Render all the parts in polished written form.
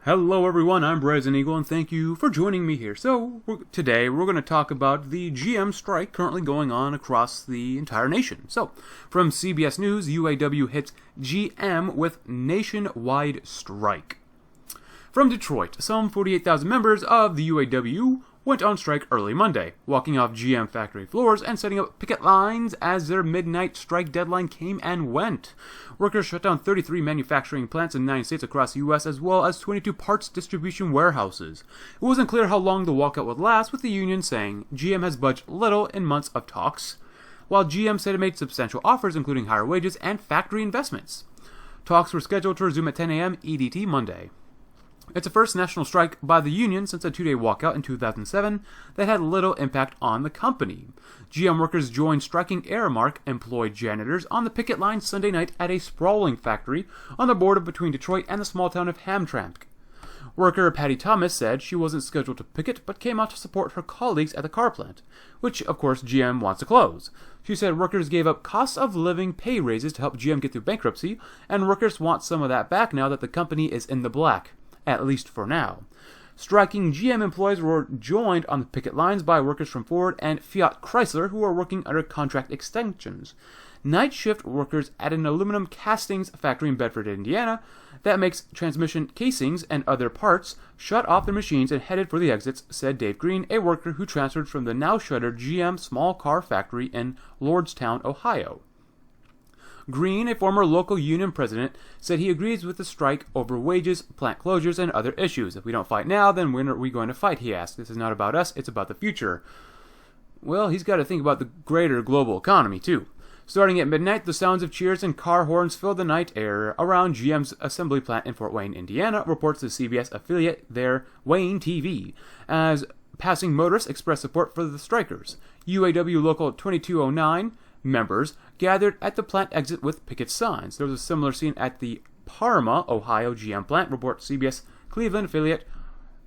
Hello everyone, I'm Brazen Eagle and thank you for joining me here. Today we're going to talk about the GM strike currently going on across the entire nation. So, from CBS News, UAW hits GM with nationwide strike. From Detroit, some 48,000 members of the UAW went on strike early Monday, walking off GM factory floors and setting up picket lines as their midnight strike deadline came and went. Workers shut down 33 manufacturing plants in 9 states across the U.S. as well as 22 parts distribution warehouses. It wasn't clear how long the walkout would last, with the union saying GM has budged little in months of talks, while GM said it made substantial offers including higher wages and factory investments. Talks were scheduled to resume at 10 a.m. EDT Monday. It's the first national strike by the union since a 2-day walkout in 2007 that had little impact on the company. GM workers joined striking Aramark employed janitors on the picket line Sunday night at a sprawling factory on the border between Detroit and the small town of Hamtramck. Worker Patty Thomas said she wasn't scheduled to picket but came out to support her colleagues at the car plant, which of course GM wants to close. She said workers gave up cost of living pay raises to help GM get through bankruptcy, and workers want some of that back now that the company is in the black. At least for now. Striking GM employees were joined on the picket lines by workers from Ford and Fiat Chrysler who are working under contract extensions. Night shift workers at an aluminum castings factory in Bedford, Indiana, that makes transmission casings and other parts, shut off their machines and headed for the exits, said Dave Green, a worker who transferred from the now-shuttered GM small car factory in Lordstown, Ohio. Green, a former local union president, said he agrees with the strike over wages, plant closures, and other issues. If we don't fight now, then when are we going to fight, he asked. This is not about us, it's about the future. Well, he's got to think about the greater global economy, too. Starting at midnight, the sounds of cheers and car horns filled the night air around GM's assembly plant in Fort Wayne, Indiana, reports the CBS affiliate there, Wayne TV, as passing motorists expressed support for the strikers. UAW Local 2209 members gathered at the plant exit with picket signs. There was a similar scene at the Parma, Ohio GM plant, reports CBS Cleveland affiliate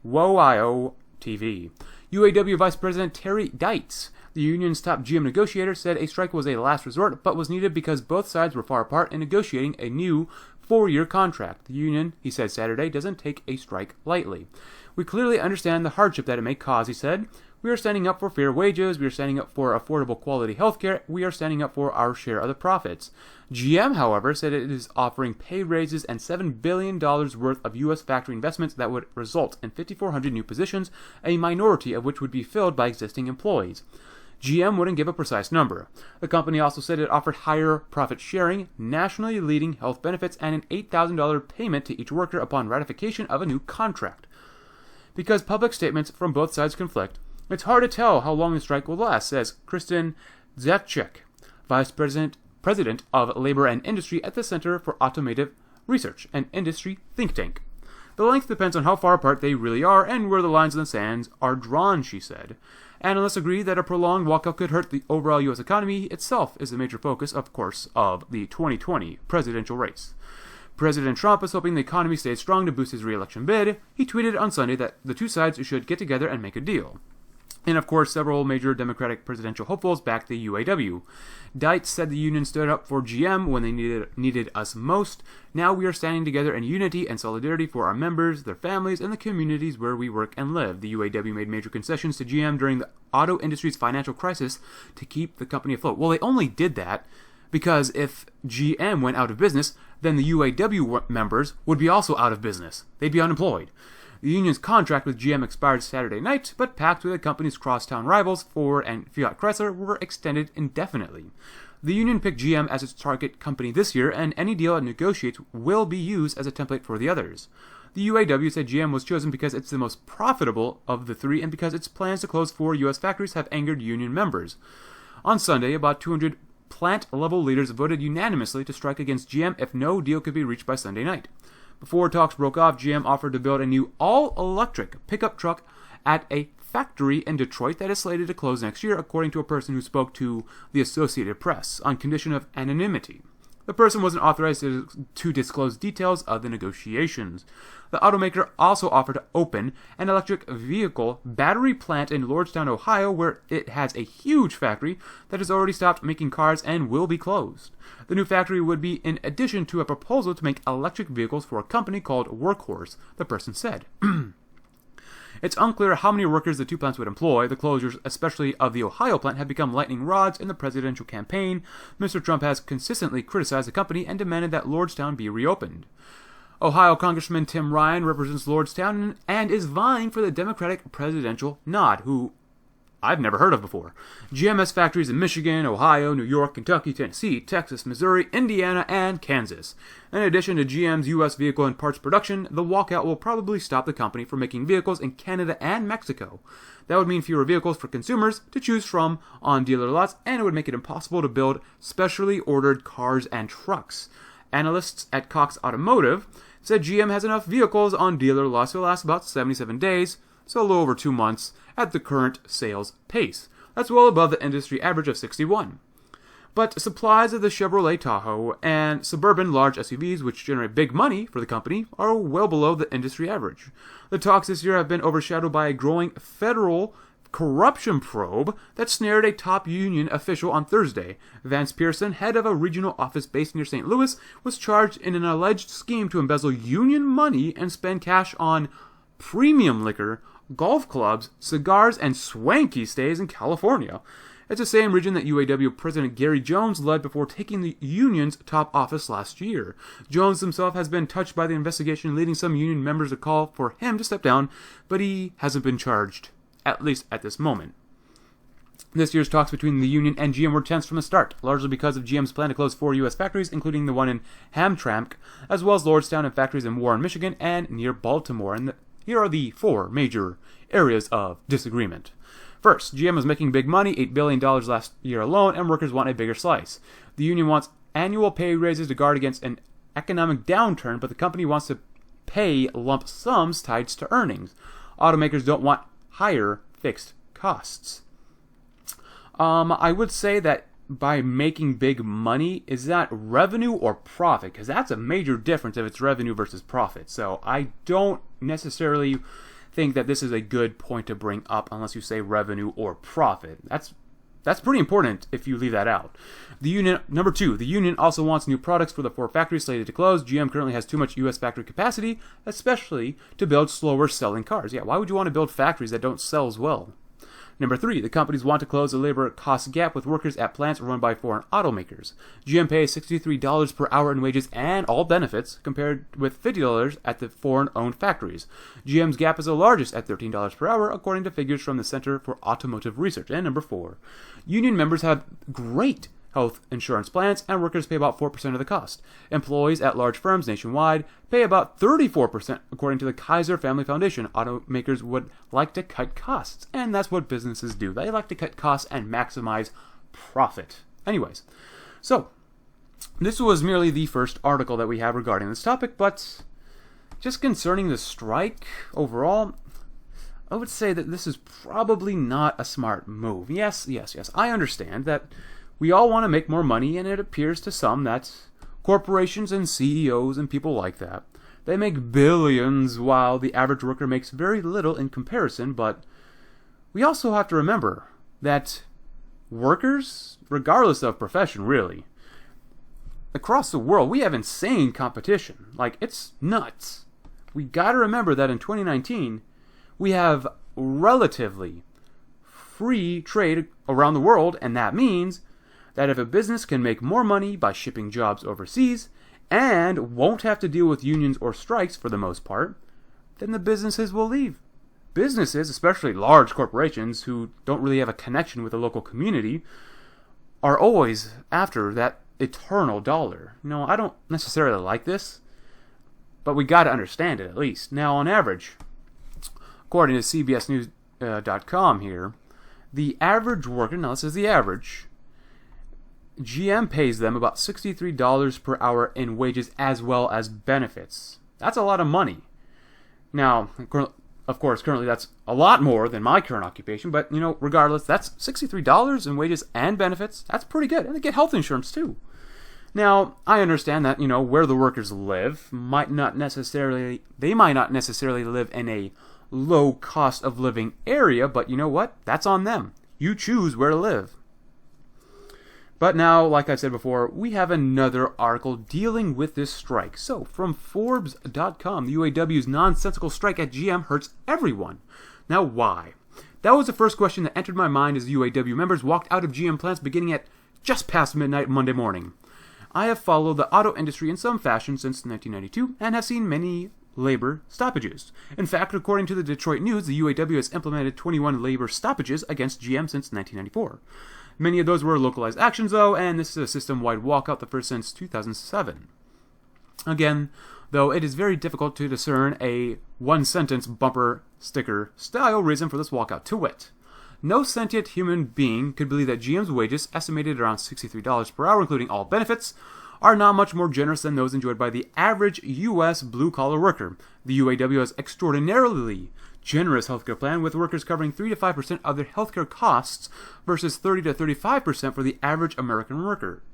WOIO TV. UAW Vice President Terry Deitz, the union's top GM negotiator, said a strike was a last resort but was needed because both sides were far apart in negotiating a new 4-year contract. The union, he said Saturday, doesn't take a strike lightly. We clearly understand the hardship that it may cause, he said. We are standing up for fair wages, we are standing up for affordable quality healthcare, we are standing up for our share of the profits. GM, however, said it is offering pay raises and $7 billion worth of U.S. factory investments that would result in 5,400 new positions, a minority of which would be filled by existing employees. GM wouldn't give a precise number. The company also said it offered higher profit sharing, nationally leading health benefits, and an $8,000 payment to each worker upon ratification of a new contract. Because public statements from both sides conflict, it's hard to tell how long the strike will last, says Kristen Zaczek, Vice President of Labor and Industry at the Center for Automotive Research, an industry think tank. The length depends on how far apart they really are and where the lines in the sands are drawn, she said. Analysts agree that a prolonged walkout could hurt the overall U.S. economy itself, is the major focus, of course, of the 2020 presidential race. President Trump is hoping the economy stays strong to boost his re-election bid. He tweeted on Sunday that the two sides should get together and make a deal. And of course, several major Democratic presidential hopefuls backed the UAW. Deitz said the union stood up for GM when they needed us most. Now we are standing together in unity and solidarity for our members, their families, and the communities where we work and live. The UAW made major concessions to GM during the auto industry's financial crisis to keep the company afloat. Well, they only did that because if GM went out of business, then the UAW members would be also out of business. They'd be unemployed. The union's contract with GM expired Saturday night, but pacts with the company's crosstown rivals, Ford and Fiat Chrysler, were extended indefinitely. The union picked GM as its target company this year, and any deal it negotiates will be used as a template for the others. The UAW said GM was chosen because it's the most profitable of the three and because its plans to close 4 U.S. factories have angered union members. On Sunday, about 200 plant-level leaders voted unanimously to strike against GM if no deal could be reached by Sunday night. Before talks broke off, GM offered to build a new all-electric pickup truck at a factory in Detroit that is slated to close next year, according to a person who spoke to the Associated Press, on condition of anonymity. The person wasn't authorized to disclose details of the negotiations. The automaker also offered to open an electric vehicle battery plant in Lordstown, Ohio, where it has a huge factory that has already stopped making cars and will be closed. The new factory would be in addition to a proposal to make electric vehicles for a company called Workhorse, the person said. It's unclear how many workers the two plants would employ. The closures, especially of the Ohio plant, have become lightning rods in the presidential campaign. Mr. Trump has consistently criticized the company and demanded that Lordstown be reopened. Ohio Congressman Tim Ryan represents Lordstown and is vying for the Democratic presidential nod, who I've never heard of before. GM has factories in Michigan, Ohio, New York, Kentucky, Tennessee, Texas, Missouri, Indiana, and Kansas. In addition to GM's U.S. vehicle and parts production, the walkout will probably stop the company from making vehicles in Canada and Mexico. That would mean fewer vehicles for consumers to choose from on dealer lots, and it would make it impossible to build specially ordered cars and trucks. Analysts at Cox Automotive said GM has enough vehicles on dealer lots to last about 77 days, so a little over 2 months, at the current sales pace. That's well above the industry average of 61. But supplies of the Chevrolet Tahoe and Suburban large SUVs, which generate big money for the company, are well below the industry average. The talks this year have been overshadowed by a growing federal corruption probe that snared a top union official on Thursday. Vance Pearson, head of a regional office based near St. Louis, was charged in an alleged scheme to embezzle union money and spend cash on premium liquor, golf clubs, cigars, and swanky stays in California. It's the same region that UAW President Gary Jones led before taking the union's top office last year. Jones himself has been touched by the investigation, leading some union members to call for him to step down, but he hasn't been charged, at least at this moment. This year's talks between the union and GM were tense from the start, largely because of GM's plan to close 4 U.S. factories, including the one in Hamtramck, as well as Lordstown and factories in Warren, Michigan, and near Baltimore. And here are the 4 major areas of disagreement. First, GM was making big money, $8 billion last year alone, and workers want a bigger slice. The union wants annual pay raises to guard against an economic downturn, but the company wants to pay lump sums tied to earnings. Automakers don't want higher fixed costs. I would say that by making big money, is that revenue or profit? Because that's a major difference if it's revenue versus profit. So I don't necessarily think that this is a good point to bring up unless you say revenue or profit. That's pretty important if you leave that out. Number 2, the union also wants new products for the 4 factories slated to close. GM currently has too much U.S. factory capacity, especially to build slower selling cars. Yeah, why would you want to build factories that don't sell as well? Number 3, the companies want to close the labor cost gap with workers at plants run by foreign automakers. GM pays $63 per hour in wages and all benefits, compared with $50 at the foreign-owned factories. GM's gap is the largest at $13 per hour, according to figures from the Center for Automotive Research. And number 4, union members have great health insurance plans, and workers pay about 4% of the cost. Employees at large firms nationwide pay about 34%, according to the Kaiser Family Foundation. Automakers would like to cut costs, and that's what businesses do. They like to cut costs and maximize profit. Anyways, so this was merely the first article that we have regarding this topic, but just concerning the strike overall, I would say that this is probably not a smart move. Yes, I understand that we all want to make more money, and it appears to some that corporations and CEOs and people like that, they make billions while the average worker makes very little in comparison. But we also have to remember that workers, regardless of profession really, across the world, we have insane competition. Like, it's nuts. We gotta remember that in 2019, we have relatively free trade around the world, and that means that if a business can make more money by shipping jobs overseas and won't have to deal with unions or strikes for the most part, then the businesses will leave. Businesses, especially large corporations who don't really have a connection with the local community, are always after that eternal dollar. No, I don't necessarily like this, but we got to understand it at least. Now, on average, according to CBSNews.com here, the average worker, now this is the average, GM pays them about $63 per hour in wages as well as benefits. That's a lot of money. Now, of course, currently that's a lot more than my current occupation, but, regardless, that's $63 in wages and benefits. That's pretty good. And they get health insurance, too. Now, I understand that, where the workers live they might not necessarily live in a low cost of living area, but you know what? That's on them. You choose where to live. But now, like I said before, we have another article dealing with this strike. So, from Forbes.com, the UAW's nonsensical strike at GM hurts everyone. Now, why? That was the first question that entered my mind as UAW members walked out of GM plants beginning at just past midnight Monday morning. I have followed the auto industry in some fashion since 1992 and have seen many labor stoppages. In fact, according to the Detroit News, the UAW has implemented 21 labor stoppages against GM since 1994. Many of those were localized actions, though, and this is a system-wide walkout, the first since 2007. Again, though, it is very difficult to discern a one-sentence bumper sticker style reason for this walkout, to wit. No sentient human being could believe that GM's wages, estimated around $63 per hour, including all benefits, are not much more generous than those enjoyed by the average U.S. blue-collar worker. The UAW has extraordinarily generous healthcare plan, with workers covering 3 to 5% of their healthcare costs versus 30 to 35% for the average American worker.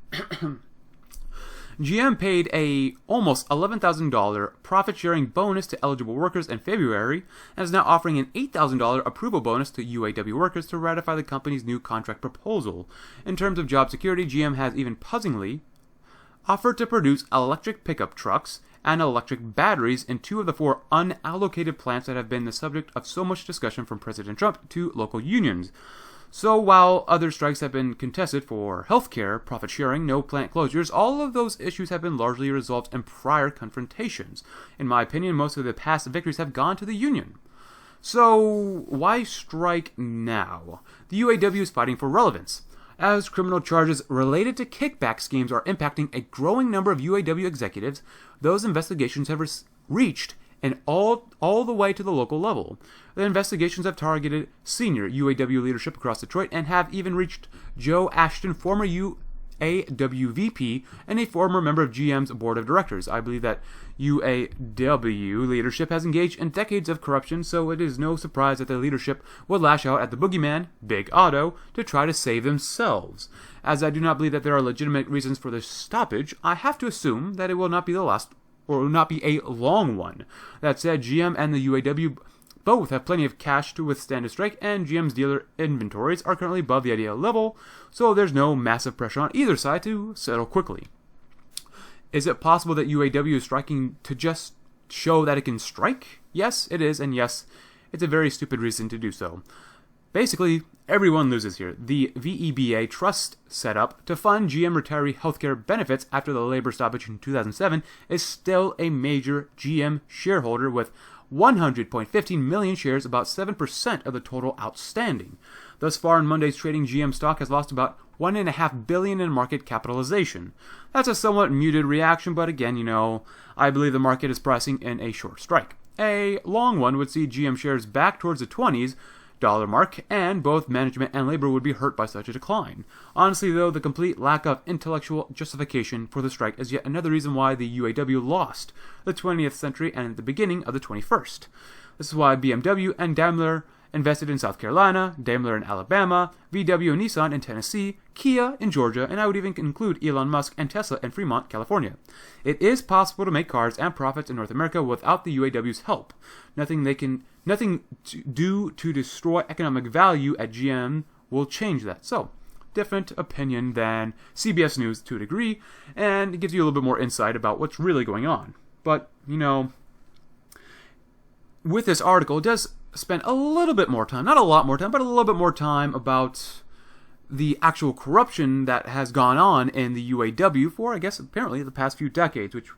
GM paid a almost $11,000 profit-sharing bonus to eligible workers in February and is now offering an $8,000 approval bonus to UAW workers to ratify the company's new contract proposal. In terms of job security, GM has even puzzlingly offered to produce electric pickup trucks and electric batteries in 2 of the 4 unallocated plants that have been the subject of so much discussion from President Trump to local unions. So while other strikes have been contested for healthcare, profit sharing, no plant closures, all of those issues have been largely resolved in prior confrontations. In my opinion, most of the past victories have gone to the union. So why strike now? The UAW is fighting for relevance, as criminal charges related to kickback schemes are impacting a growing number of UAW executives. Those investigations have reached and all the way to the local level. The investigations have targeted senior UAW leadership across Detroit and have even reached Joe Ashton, former UAW VP and a former member of GM's board of directors. I believe that UAW leadership has engaged in decades of corruption, so it is no surprise that the leadership will lash out at the boogeyman, Big Auto, to try to save themselves. As I do not believe that there are legitimate reasons for this stoppage, I have to assume that it will not be the last, or will not be a long one. That said, GM and the UAW both have plenty of cash to withstand a strike, and GM's dealer inventories are currently above the ideal level, so there's no massive pressure on either side to settle quickly. Is it possible that UAW is striking to just show that it can strike? Yes, it is, and yes, it's a very stupid reason to do so. Basically, everyone loses here. The VEBA trust set up to fund GM retiree healthcare benefits after the labor stoppage in 2007 is still a major GM shareholder with 100.15 million shares, about 7% of the total outstanding. Thus far in Monday's trading, GM stock has lost about $1.5 billion in market capitalization. That's a somewhat muted reaction, but again, I believe the market is pricing in a short strike. A long one would see GM shares back towards the 20s dollar mark, and both management and labor would be hurt by such a decline. Honestly, though, the complete lack of intellectual justification for the strike is yet another reason why the UAW lost the 20th century and the beginning of the 21st. This is why BMW and Daimler invested in South Carolina, Daimler in Alabama, VW and Nissan in Tennessee, Kia in Georgia, and I would even include Elon Musk and Tesla in Fremont, California. It is possible to make cars and profits in North America without the UAW's help. Nothing to do to destroy economic value at GM will change that. So, different opinion than CBS News to a degree, and it gives you a little bit more insight about what's really going on. But, with this article, it does spend a little bit more time, not a lot more time, but a little bit more time about the actual corruption that has gone on in the UAW for, I guess, apparently the past few decades, which,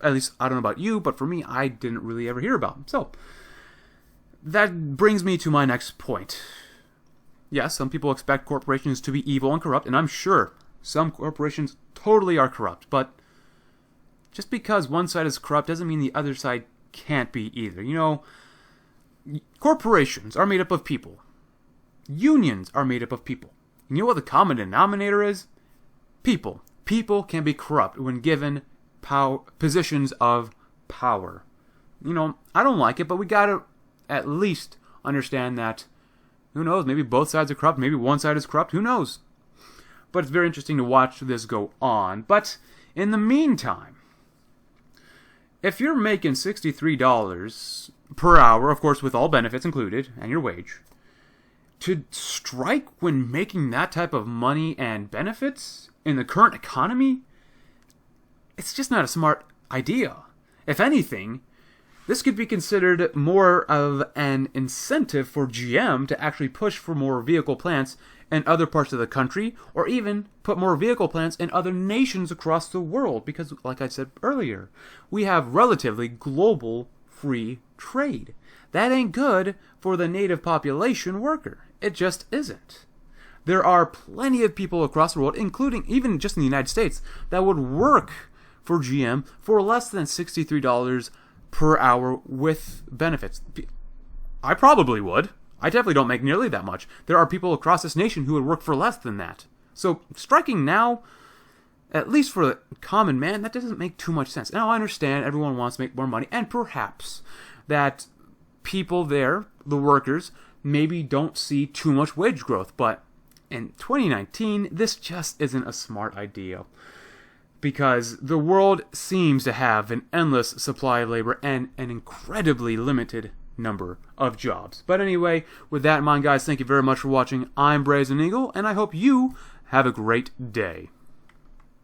at least, I don't know about you, but for me, I didn't really ever hear about. So, that brings me to my next point. Yes, some people expect corporations to be evil and corrupt, and I'm sure some corporations totally are corrupt, but just because one side is corrupt doesn't mean the other side can't be either. Corporations are made up of people. Unions are made up of people. You know what the common denominator is? People. People can be corrupt when given positions of power. I don't like it, but we gotta at least understand that, who knows, maybe both sides are corrupt, maybe one side is corrupt, who knows? but it's very interesting to watch this go on. But in the meantime, if you're making $63 per hour, of course with all benefits included, and your wage, to strike when making that type of money and benefits in the current economy, it's just not a smart idea. If anything, this could be considered more of an incentive for GM to actually push for more vehicle plants in other parts of the country, or even put more vehicle plants in other nations across the world, because, like I said earlier, we have relatively global free trade. That ain't good for the native population worker. It just isn't. There are plenty of people across the world, including even just in the United States, that would work for GM for less than $63 per hour with benefits. I probably would. I definitely don't make nearly that much. There are people across this nation who would work for less than that. So striking now, at least for the common man, that doesn't make too much sense. Now I understand everyone wants to make more money, and perhaps that people there, the workers, maybe don't see too much wage growth, but in 2019, this just isn't a smart idea. Because the world seems to have an endless supply of labor and an incredibly limited number of jobs. But anyway, with that in mind, guys, thank you very much for watching. I'm Brazen Eagle, and I hope you have a great day.